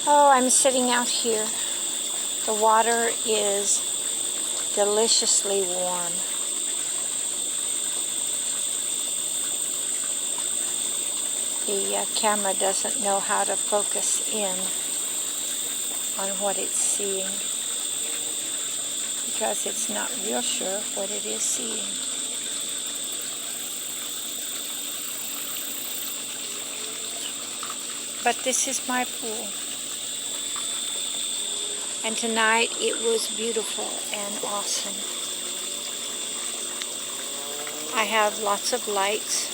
Oh, I'm sitting out here. The water is deliciously warm. The camera doesn't know how to focus in on what it's seeing because it's not real sure what it is seeing. But this is my pool. And tonight it was beautiful and awesome. I have lots of lights.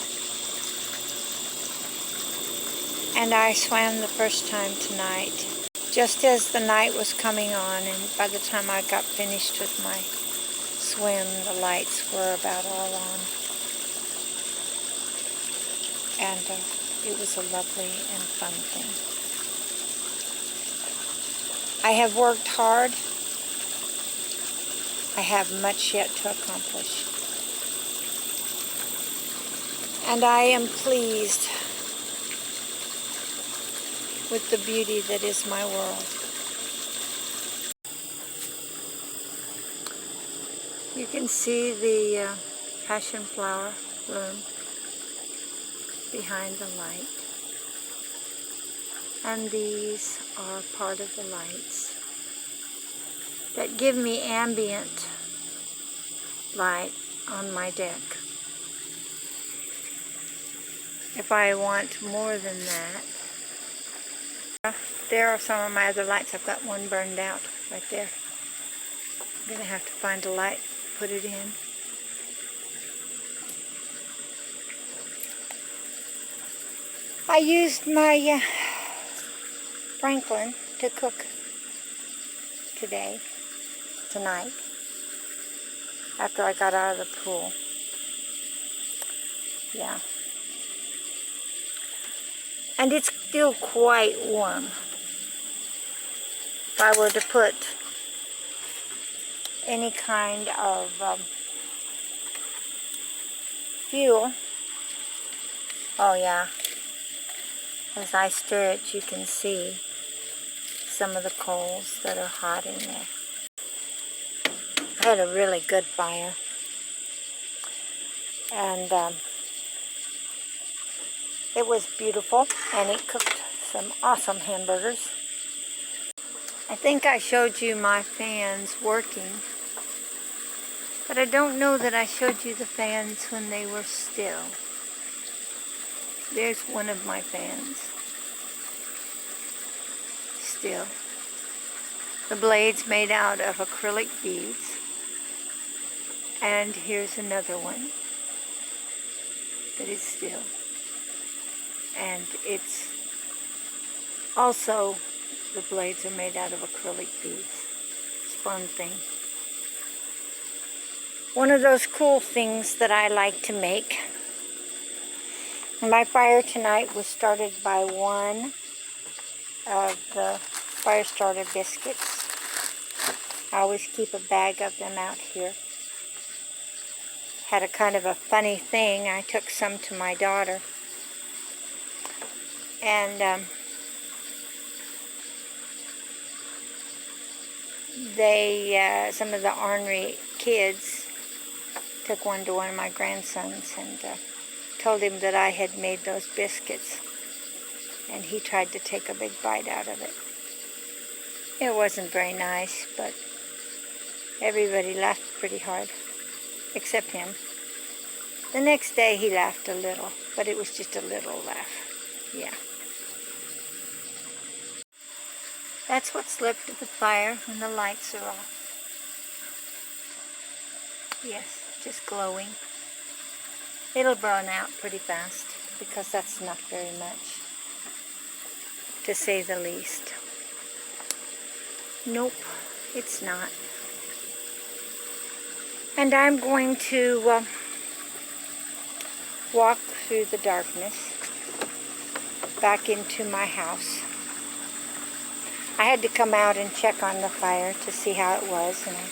And I swam the first time tonight, just as the night was coming on, and by the time I got finished with my swim, the lights were about all on. And it was a lovely and fun thing. I have worked hard. I have much yet to accomplish. And I am pleased with the beauty that is my world. You can see the passion flower bloom behind the light. And these are part of the lights that give me ambient light on my deck. If I want more than that, there are some of my other lights. I've got one burned out right there. I'm going to have to find a light, put it in. I used my Franklin to cook tonight, after I got out of the pool. Yeah. And it's still quite warm. If I were to put any kind of fuel, oh yeah, as I stir it, you can see some of the coals that are hot in there. I had a really good fire, and it was beautiful, and it cooked some awesome hamburgers. I think I showed you my fans working, but I don't know that I showed you the fans when they were still. There's one of my fans, still. The blade's made out of acrylic beads. And here's another one that is still. And it's also, the blades are made out of acrylic beads. It's a fun thing. One of those cool things that I like to make. My fire tonight was started by one of the fire starter biscuits. I always keep a bag of them out here. Had a kind of a funny thing. I took some to my daughter. And some of the ornery kids took one to one of my grandsons and told him that I had made those biscuits. And he tried to take a big bite out of it. It wasn't very nice, but everybody laughed pretty hard, except him. The next day he laughed a little, but it was just a little laugh. Yeah. That's what's left of the fire when the lights are off. Yes, just glowing. It'll burn out pretty fast because that's not very much, to say the least. Nope, it's not. And I'm going to walk through the darkness back into my house. I had to come out and check on the fire to see how it was, and I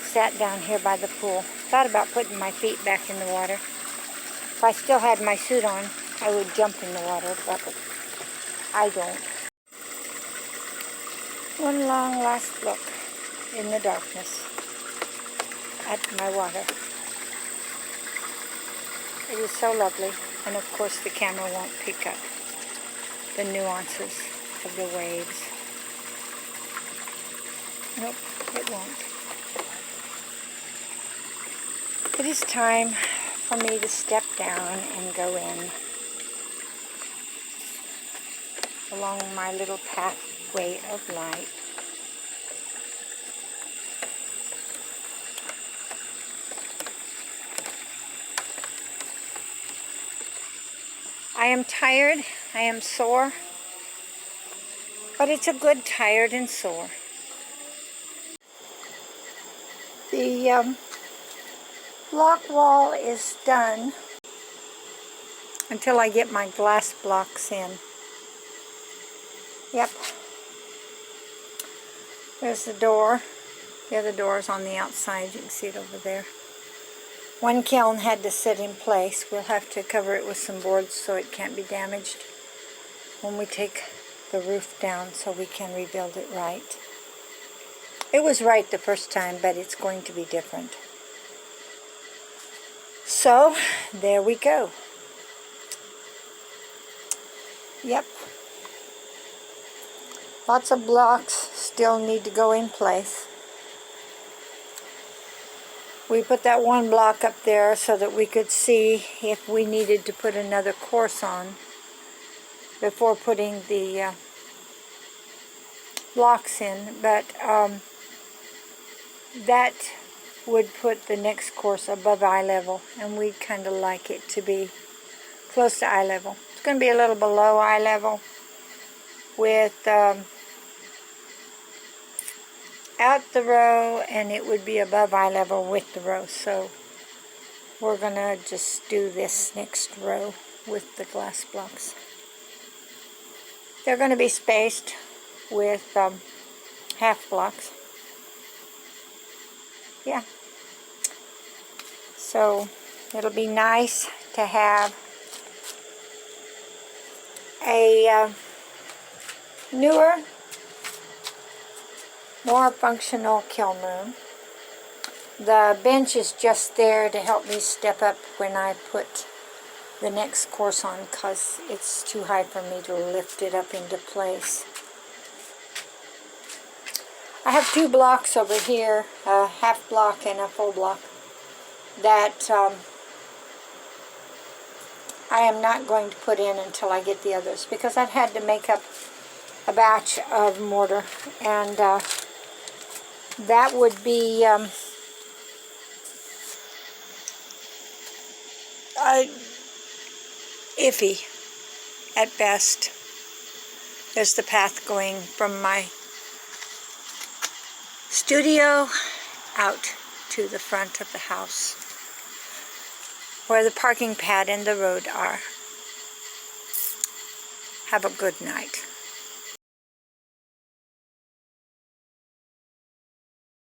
sat down here by the pool. Thought about putting my feet back in the water. If I still had my suit on, I would jump in the water, but I don't. One long last look in the darkness at my water. It is so lovely, and of course the camera won't pick up the nuances of the waves. Nope, it won't. It is time for me to step down and go in along my little pathway of light. I am tired, I am sore, but it's a good tired and sore. The block wall is done until I get my glass blocks in. Yep. There's the door. The other door is on the outside. You can see it over there. One kiln had to sit in place. We'll have to cover it with some boards so it can't be damaged when we take the roof down, so we can rebuild it right. It was right the first time, but it's going to be different. So, there we go. Yep. Lots of blocks still need to go in place. We put that one block up there so that we could see if we needed to put another course on before putting the blocks in, but that would put the next course above eye level, and we'd kind of like it to be close to eye level. It's going to be a little below eye level with out the row, and it would be above eye level with the row. So we're going to just do this next row with the glass blocks. They're going to be spaced with half blocks. Yeah. So it'll be nice to have a newer, more functional kiln room. The bench is just there to help me step up when I put the next course on, because it's too high for me to lift it up into place. I have two blocks over here, a half block and a full block, that I am not going to put in until I get the others, because I've had to make up a batch of mortar, and that would be iffy at best. There's the path going from my studio out to the front of the house, where the parking pad and the road are. Have a good night.